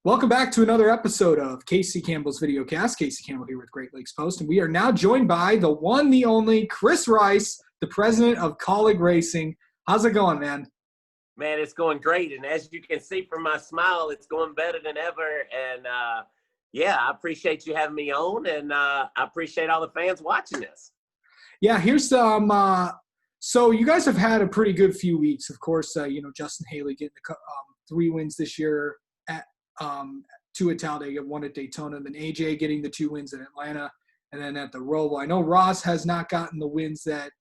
Welcome back to another episode of Casey Campbell's Videocast. Casey Campbell here with Great Lakes Post, and we are now joined by the one, the only Chris Rice, the president of Kaulig Racing. How's it going, man? Man, it's going great, and as you can see from my smile, it's going better than ever. And yeah, I appreciate you having me on, and I appreciate all the fans watching this. Yeah, here's some. So you guys have had a pretty good few weeks. Of course, Justin Haley getting the 3 wins this year at 2 at Talladega, 1 at Daytona, and then AJ getting the 2 wins in Atlanta, and then at the Roval. I know Ross has not gotten the wins that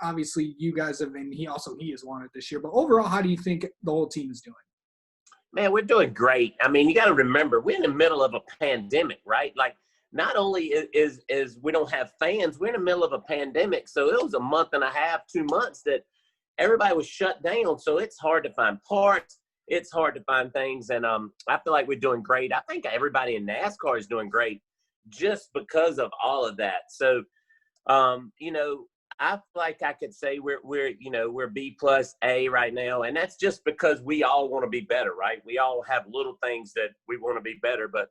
obviously you guys have, and he has wanted this year. But overall, how do you think the whole team is doing? Man, we're doing great. I mean, you got to remember, we're in the middle of a pandemic, right? Like, not only is we don't have fans, we're in the middle of a pandemic. So it was a month and a half, 2 months that everybody was shut down. So it's hard to find parts. It's hard to find things. And I feel like we're doing great. I think everybody in NASCAR is doing great just because of all of that. So, I feel like I could say we're B plus A right now. And that's just because we all want to be better, right? We all have little things that we want to be better. But,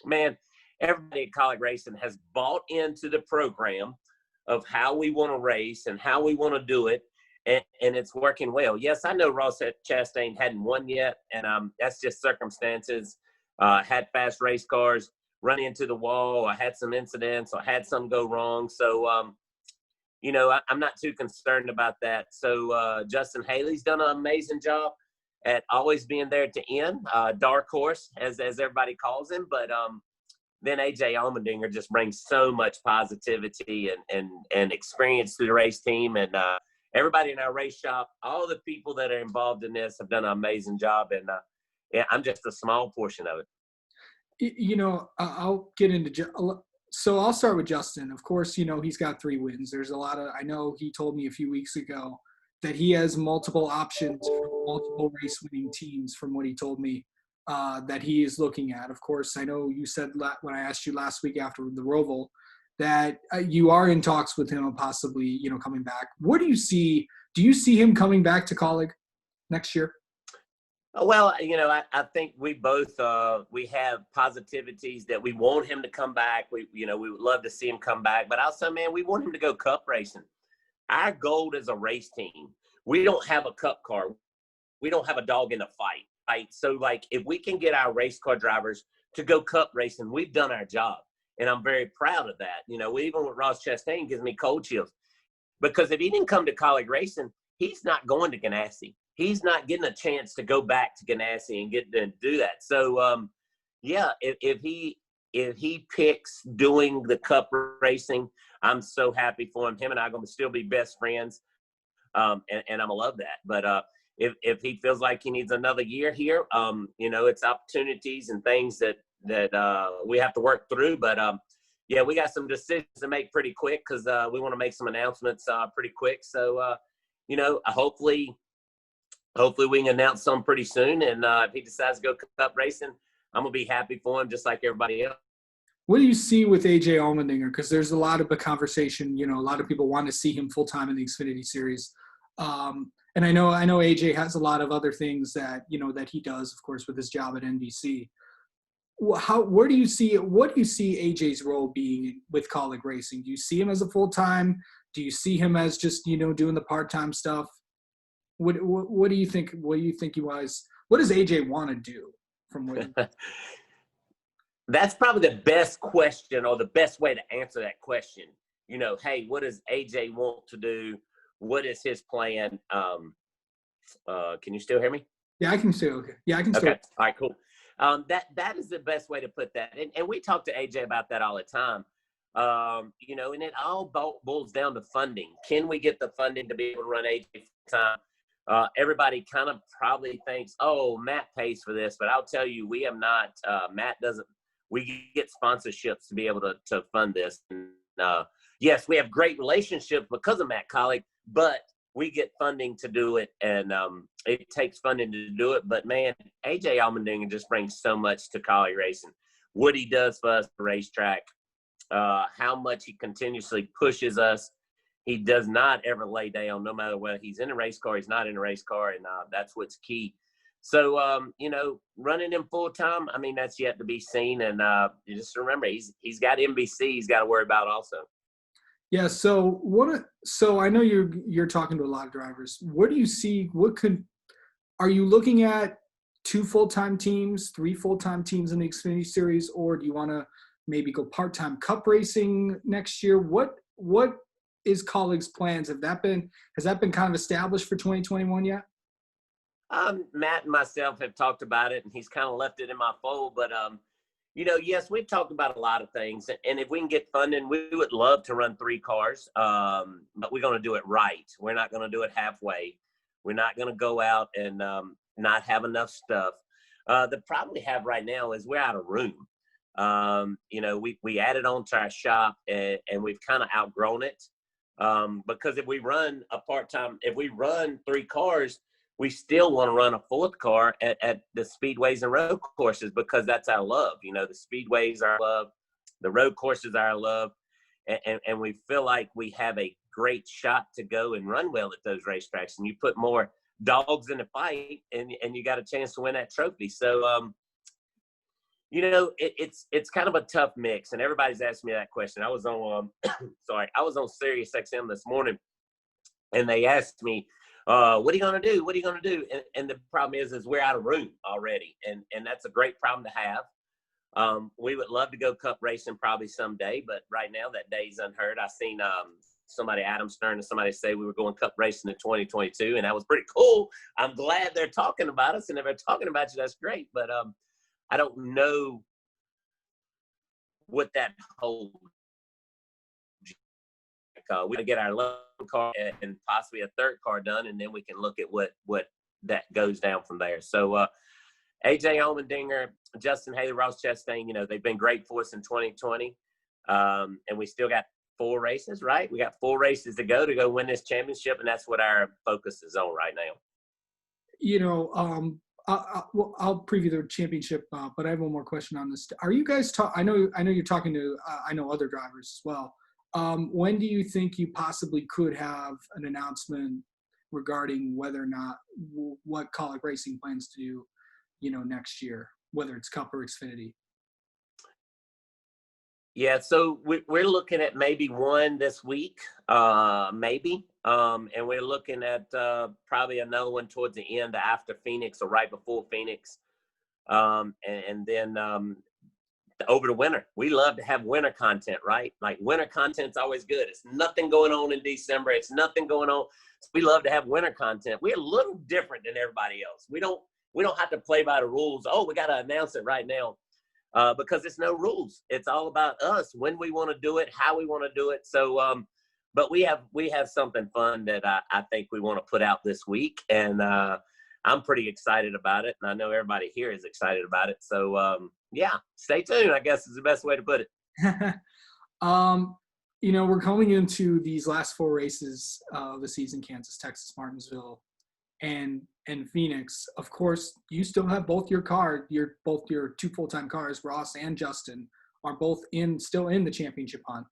man, everybody at Kaulig Racing has bought into the program of how we want to race and how we want to do it. And it's working well. Yes, I know Ross Chastain hadn't won yet, and that's just circumstances. Had fast race cars, run into the wall. I had some incidents. I had some go wrong. So, I'm not too concerned about that. So Justin Haley's done an amazing job at always being there at the end, dark horse, as everybody calls him. But then AJ Allmendinger just brings so much positivity and experience to the race team. And everybody in our race shop, all the people that are involved in this have done an amazing job. And I'm just a small portion of it. I'll get into so I'll start with Justin. Of course, he's got 3 wins. There's a lot of, I know he told me a few weeks ago that he has multiple options for multiple race winning teams from what he told me that he is looking at. Of course, I know you said when I asked you last week after the Roval that you are in talks with him and possibly, coming back. What do you see? Do you see him coming back to Kaulig next year? Well, I think we both we have positivities that we want him to come back. We would love to see him come back, but also, man, we want him to go cup racing. Our goal as a race team, we don't have a cup car. We don't have a dog in the fight, right? So, like, if we can get our race car drivers to go cup racing, we've done our job, and I'm very proud of that. Even with Ross Chastain gives me cold chills because if he didn't come to Kaulig Racing, he's not going to Ganassi. He's not getting a chance to go back to Ganassi and get to do that. So, if he picks doing the cup racing, I'm so happy for him. Him and I are going to still be best friends, and I'm going to love that. But if he feels like he needs another year here, it's opportunities and things that we have to work through. But, we got some decisions to make pretty quick because we want to make some announcements pretty quick. So, hopefully we can announce some pretty soon. And if he decides to go cup racing, I'm going to be happy for him just like everybody else. What do you see with AJ Allmendinger? Because there's a lot of a conversation, a lot of people want to see him full-time in the Xfinity Series. And I know AJ has a lot of other things that, that he does, of course, with his job at NBC. What do you see AJ's role being with Kaulig Racing? Do you see him as a full-time? Do you see him as just, doing the part-time stuff? What do you think? What do you think what does AJ want to do from what? That's probably the best question or the best way to answer that question. Hey, what does AJ want to do? What is his plan? Can you still hear me? Yeah, I can still. Okay. Yeah, I can still. Okay. All right, cool. That is the best way to put that. And we talk to AJ about that all the time. And it all boils down to funding. Can we get the funding to be able to run AJ full time? Everybody kind of probably thinks, oh, Matt pays for this, but I'll tell you, we have not. Matt doesn't. We get sponsorships to be able to fund this. And, yes, we have great relationships because of Matt Kaulig, but we get funding to do it, and it takes funding to do it. But, man, AJ Allmendinger just brings so much to Kaulig Racing. What he does for us at the racetrack, how much he continuously pushes us. He does not ever lay down, no matter whether he's in a race car, he's not in a race car, and that's what's key. So, running him full time, I mean, that's yet to be seen. And you just remember, he's got NBC he's got to worry about also. Yeah. So I know you're talking to a lot of drivers. What do you see? Are you looking at 2 full-time teams, 3 full-time teams in the Xfinity Series, or do you want to maybe go part-time Cup racing next year? What is Kaulig's plans? Has that been kind of established for 2021 yet? Matt and myself have talked about it, and he's kind of left it in my fold. But yes, we've talked about a lot of things, and if we can get funding, we would love to run 3 cars. But we're going to do it right. We're not going to do it halfway. We're not going to go out and not have enough stuff. The problem we have right now is we're out of room. We added on to our shop, and we've kind of outgrown it. Because if we run 3 cars, we still want to run a 4th car at the speedways and road courses, because that's our love. The speedways are our love, the road courses are our love, and we feel like we have a great shot to go and run well at those racetracks. And you put more dogs in the fight, and you got a chance to win that trophy. So, it's kind of a tough mix, and everybody's asked me that question. I was on, I was on Sirius XM this morning, and they asked me, what are you going to do? What are you going to do? And the problem is we're out of room already. And that's a great problem to have. We would love to go Cup racing probably someday, but right now that day's unheard. I seen Adam Stern and somebody say we were going Cup racing in 2022, and that was pretty cool. I'm glad they're talking about us, and if they're talking about you, that's great. But I don't know what that holds. We gotta get our loan car and possibly a 3rd car done, and then we can look at what that goes down from there. So AJ Allmendinger, Justin Haley, Ross Chastain, they've been great for us in 2020, and we still got 4 races, right? We got 4 races to go win this championship, and that's what our focus is on right now. I'll preview the championship, but I have one more question on this. Are you guys I know you're talking to I know other drivers as well. When do you think you possibly could have an announcement regarding whether or not what Kaulig Racing plans to do, next year, whether it's Cup or Xfinity? Yeah, so we're looking at maybe one this week, maybe. And we're looking at probably another one towards the end after Phoenix or right before Phoenix. And then over the winter. We love to have winter content, right? Like winter content's always good. It's nothing going on in December. It's nothing going on. We love to have winter content. We're a little different than everybody else. We don't have to play by the rules. Oh, we got to announce it right now. Because it's no rules. It's all about us, when we want to do it, how we want to do it. So, but we have something fun that I think we want to put out this week, and I'm pretty excited about it, and I know everybody here is excited about it. So, yeah, stay tuned, I guess is the best way to put it. We're coming into these last 4 races of the season: Kansas, Texas, Martinsville, and Phoenix. Of course, you still have both your 2 full-time cars, Ross and Justin, are both still in the championship hunt.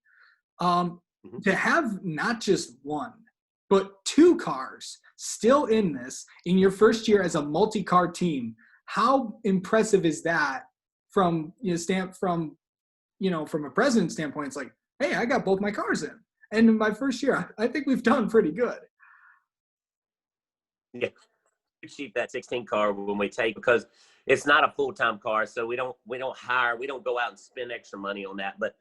To have not just 1, but 2 cars still in your first year as a multi-car team, how impressive is that from a president's standpoint? It's like, hey, I got both my cars in. And in my first year, I think we've done pretty good. Yeah, we keep that 16 car when we take, because it's not a full-time car, so we don't go out and spend extra money on that. But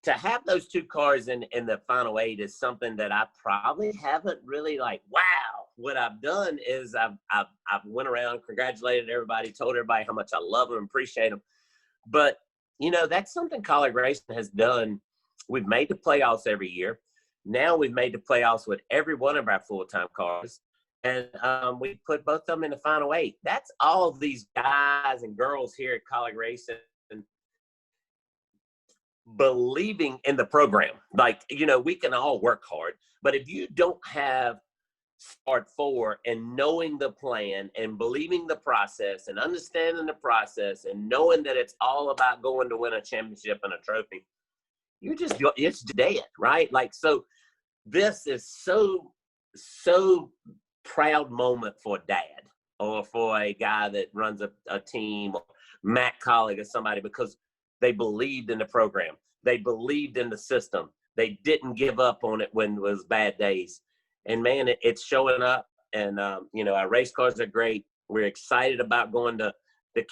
to have those 2 cars in the final 8 is something that I probably haven't really wow. What I've done is I've went around, congratulated everybody, told everybody how much I love them, appreciate them. But that's something Kaulig Racing has done. We've made the playoffs every year. Now we've made the playoffs with every one of our full-time cars. And we put both of them in the final 8. That's all of these guys and girls here at Kaulig Racing believing in the program. We can all work hard, but if you don't have start 4 and knowing the plan and believing the process and understanding the process and knowing that it's all about going to win a championship and a trophy, it's dead, right? So this is so proud moment for Dad. or for a guy that runs a team, Matt Colleague or somebody, because they believed in the program. They believed in the system. They didn't give up on it when it was bad days. And man, it's showing up. And our race cars are great. We're excited about going to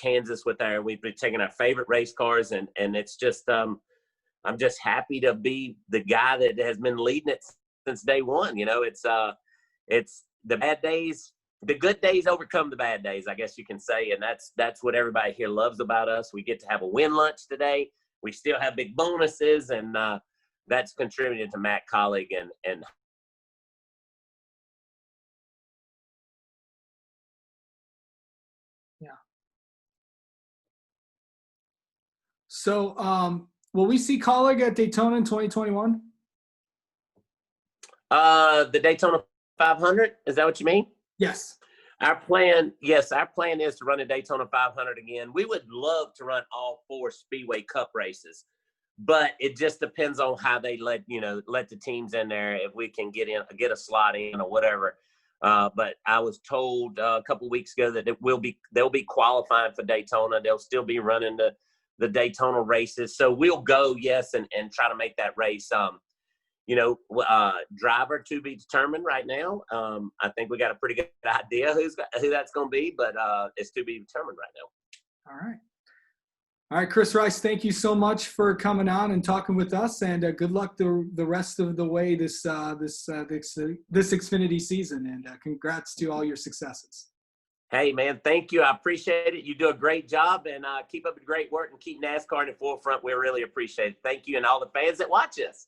Kansas we've been taking our favorite race cars, and it's just I'm just happy to be the guy that has been leading it since day one. It's the bad days, the good days overcome the bad days, I guess you can say, and that's what everybody here loves about us. We get to have a win lunch today. We still have big bonuses, and that's contributed to Matt Colleague and Yeah. So, will we see Colleague at Daytona in 2021? The Daytona 500. Is that what you mean? Yes. Our plan is to run a Daytona 500 again. We would love to run all 4 Speedway Cup races, but it just depends on how they let the teams in there, if we can get a slot in or whatever. But I was told a couple of weeks ago that they'll be qualifying for Daytona. They'll still be running the Daytona races. So we'll go, yes, and try to make that race. Driver to be determined right now. I think we got a pretty good idea who that's going to be, but it's to be determined right now. All right, Chris Rice, thank you so much for coming on and talking with us, and good luck the rest of the way this Xfinity season, and congrats to all your successes. Hey, man, thank you. I appreciate it. You do a great job, and keep up the great work and keep NASCAR in the forefront. We really appreciate it. Thank you, and all the fans that watch us.